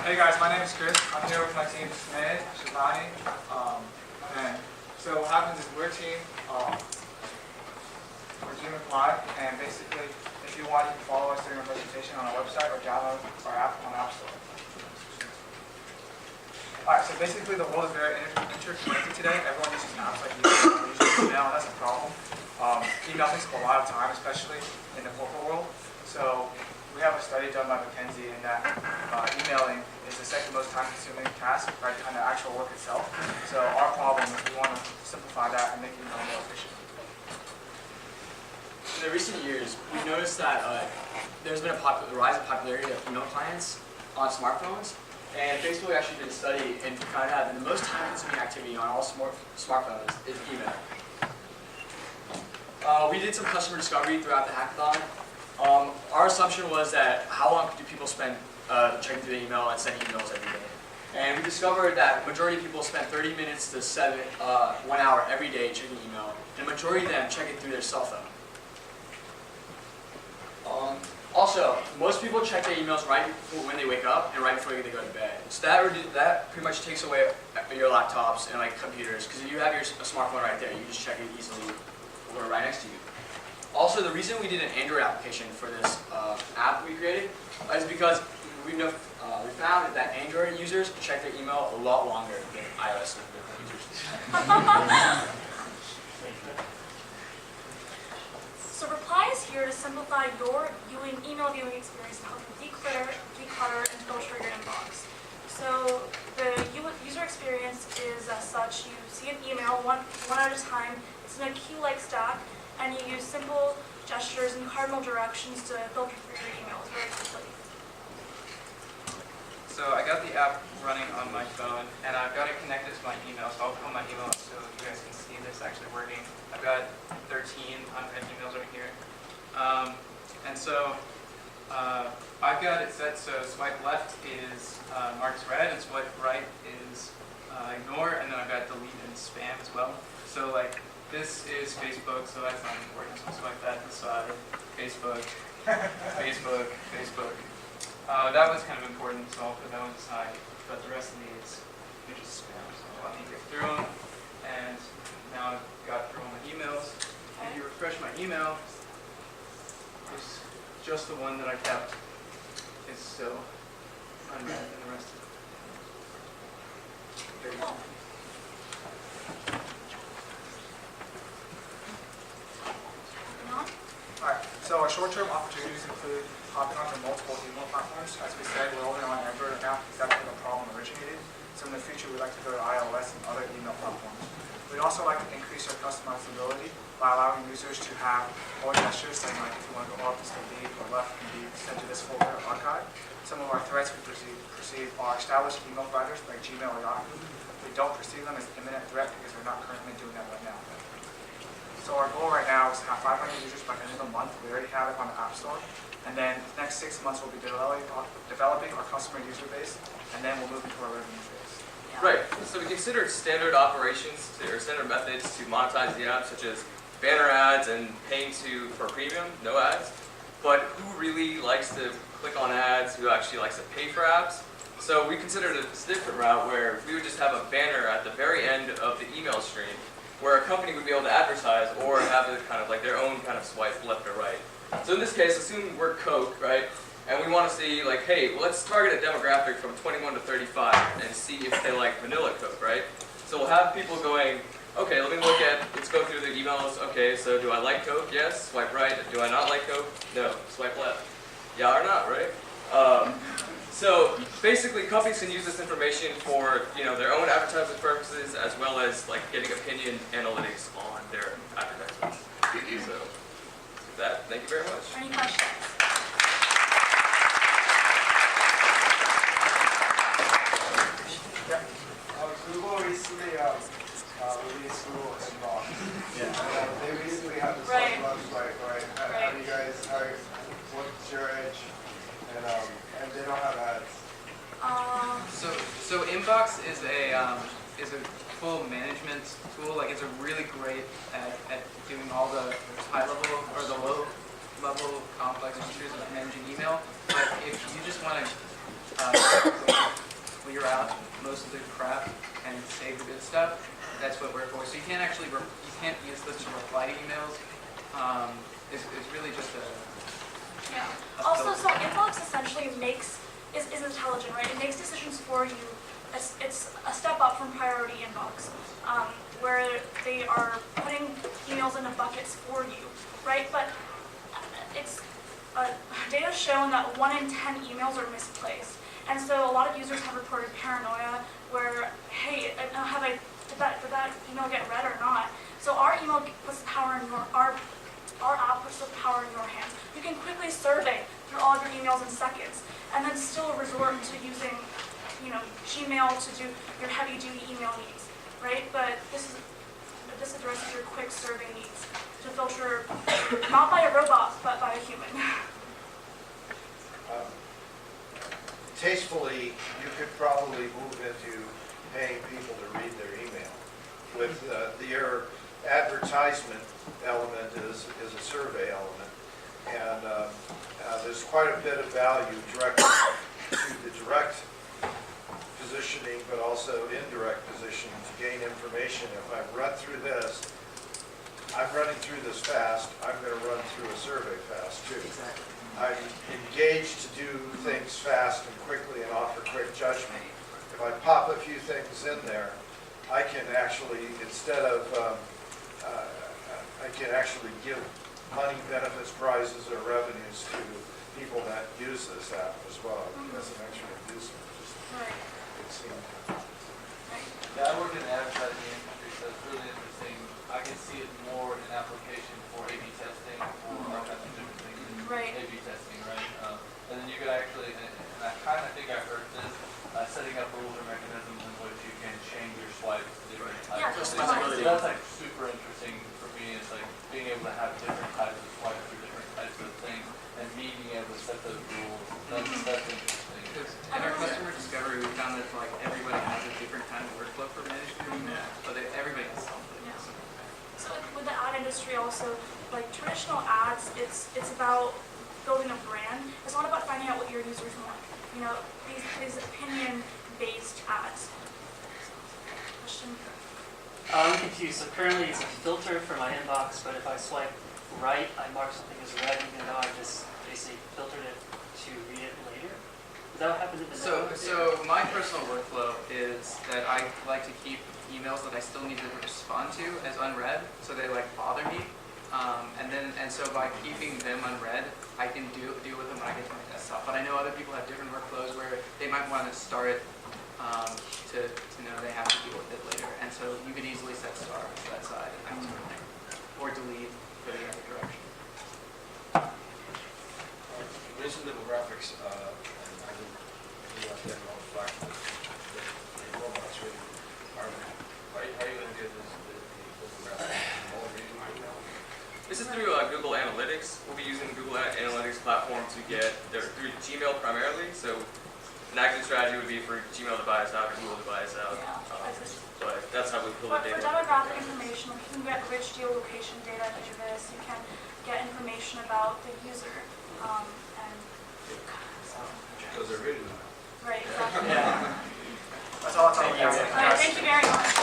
Hey guys, my name is Chris. I'm here with my team, Smed, Shivani. And so what happens is we're a team, R3ply, and basically if you want, you can follow us during our presentation on our website or download our app on App Store. Alright, so basically the world is very interconnected today. Everyone uses apps like email, and that's a problem. Email takes up a lot of time, especially in the corporate world. So we have a study done by McKinsey in that emailing is the second most time-consuming task right behind the actual work itself. So our problem is we want to simplify that and make email more efficient. In the recent years, we've noticed that there's been a rise in popularity of email clients on smartphones. And Facebook actually did a study and found out that the most time-consuming activity on all smartphones is email. We did some customer discovery throughout the hackathon. Our assumption was that how long do people spend checking through the email and sending emails every day? And we discovered that the majority of people spend 30 minutes to 1 hour every day checking email, and the majority of them check it through their cell phone. Also, most people check their emails right before, when they wake up and right before they go to bed. So that pretty much takes away your laptops and like computers, because if you have your smartphone right there, you can just check it easily right next to you. Also, the reason we did an Android application for this app we created is because we found that Android users check their email a lot longer than iOS users. So R3ply is here to simplify your email viewing experience and help you declutter, and filter your inbox. So the user experience is as such: you see an email one at a time. It's in a queue-like stack, and you use simple gestures and cardinal directions to filter through your emails very quickly. So I got the app running on my phone, and I've got it connected to my email, so I'll put my email up so you guys can see this actually working. I've got 1,300 emails right here. And so I've got it set so swipe left is marks red, and swipe right is ignore, and then I've got delete and spam as well. So like this is Facebook, so that's not important, so swipe that to the side. Facebook, Facebook, Facebook. That was kind of important, so I'll put that one aside. But the rest of these are just spam, so let me get through them. And now I've got through all my emails. And you refresh my email, it's just the one that I kept is still unread, and the rest of it. There you go. Alright, so our short-term opportunities include hopping onto multiple email platforms. As we said, we're only on Android now because that's where the problem originated. So in the future, we'd like to go to iOS and other email platforms. We'd also like to increase our customizability by allowing users to have more gestures, saying like if you want to go up, this can be, or left can be sent to this folder or archive. Some of our threats we perceive are established email providers like Gmail or Yahoo. We don't perceive them as an imminent threat because we're not currently doing that right now. So our goal right now is to have 500 users by the end of the month. We already have it on the App Store. And then the next 6 months we'll be developing our customer user base, and then we'll move into our revenue phase. Right. So we considered standard operations or standard methods to monetize the app, such as banner ads and paying for premium, no ads. But who really likes to click on ads? Who actually likes to pay for apps? So we considered a different route where we would just have a banner at the very end of the email stream, where a company would be able to advertise or have it kind of like their own kind of swipe left or right. So in this case, assume we're Coke, right? And we want to see like, hey, let's target a demographic from 21 to 35 and see if they like vanilla Coke, right? So we'll have people going, okay, let me let's go through the emails. Okay, so do I like Coke? Yes. Swipe right. Do I not like Coke? No. Swipe left. Yeah or not, right? So basically, companies can use this information for their own advertising purposes, as well as like getting opinion analytics on their advertisements. So with that, thank you very much. Any questions? Google recently released Google Inbox. Yeah. They recently had this Right. website, right? How do you guys, what's your edge? And they don't have ads. So Inbox is a full management tool. Like it's a really great at doing all the high level or the low level complex features of managing email. But if you just want to clear out most of the crap and save the good stuff, that's what we're for. So you can't actually you can't use this to reply to emails. It's really just a Yeah. Also, so inbox essentially is intelligent, right? It makes decisions for you. It's a step up from priority inbox, where they are putting emails into buckets for you, right? But it's data's shown that 1 in 10 emails are misplaced, and so a lot of users have reported paranoia, where hey, did that email get read or not? So our email puts the power in our app puts the power in your hands. You can quickly survey through all of your emails in seconds, and then still resort to using, Gmail to do your heavy-duty email needs, right? But this addresses your quick survey needs to filter not by a robot, but by a human. Tastefully, you could probably move into paying people to read their email. With your advertisement element is a survey element, and there's quite a bit of value directed to the direct positioning, but also indirect positioning to gain information. If I've run through this, I'm running through this fast, I'm going to run through a survey fast too. Exactly. I'm engaged to do things fast and quickly and offer quick judgment. If I pop a few things in there, I can actually, instead of, I can actually give money, benefits, prizes, or revenues to people that use this app as well as an extra inducement. Right. It seemed. Yeah, I work in the advertising industry, so it's really interesting. I can see it more in application for A/B testing or all kinds of different things. Right. A/B testing, right? And then you could actually, and I kind of think I heard this, setting up rules or mechanisms in which you can change your swipes to different types Yeah, of things. flexibility. So that's like super interesting for me. It's like being able to have different types of swipes for different types of things, and me being able to set those rules. That's interesting. Because in our customer discovery, we found that like everybody has a different kind of workflow for managing their email, but everybody has something. Yeah. So with the ad industry also, like traditional ads, it's about building a brand. It's not about finding out what your users want. These opinion-based ads. Question? I'm confused. So currently it's a filter for my inbox, but if I swipe right, I mark something as read, even though I just basically filtered it to read it later. Is that what happens in the network? So my personal workflow is that I like to keep emails that I still need to respond to as unread, so they bother me. And so by keeping them unread, I can deal with them when I get to my desktop. But I know other people have different workflows where they might want to start it to know they have to deal with it later. And so you could easily set star to that side and that sort of thing, or delete for the other direction. You mentioned demographics, and I didn't get all the fact that the robots really are. How are you going to get the demographics? All reading right now? This is through Google Analytics. We'll be using the Google Analytics platform to get through Gmail primarily. So an active strategy would be for Gmail to buy us out or Google to buy us out. But that's how we pull the But for data. demographic information, you can get rich geolocation data into this. You can get information about the user. Because they're reading them. Right, exactly. Yeah. That's all I Thank you. All right, thank you very much.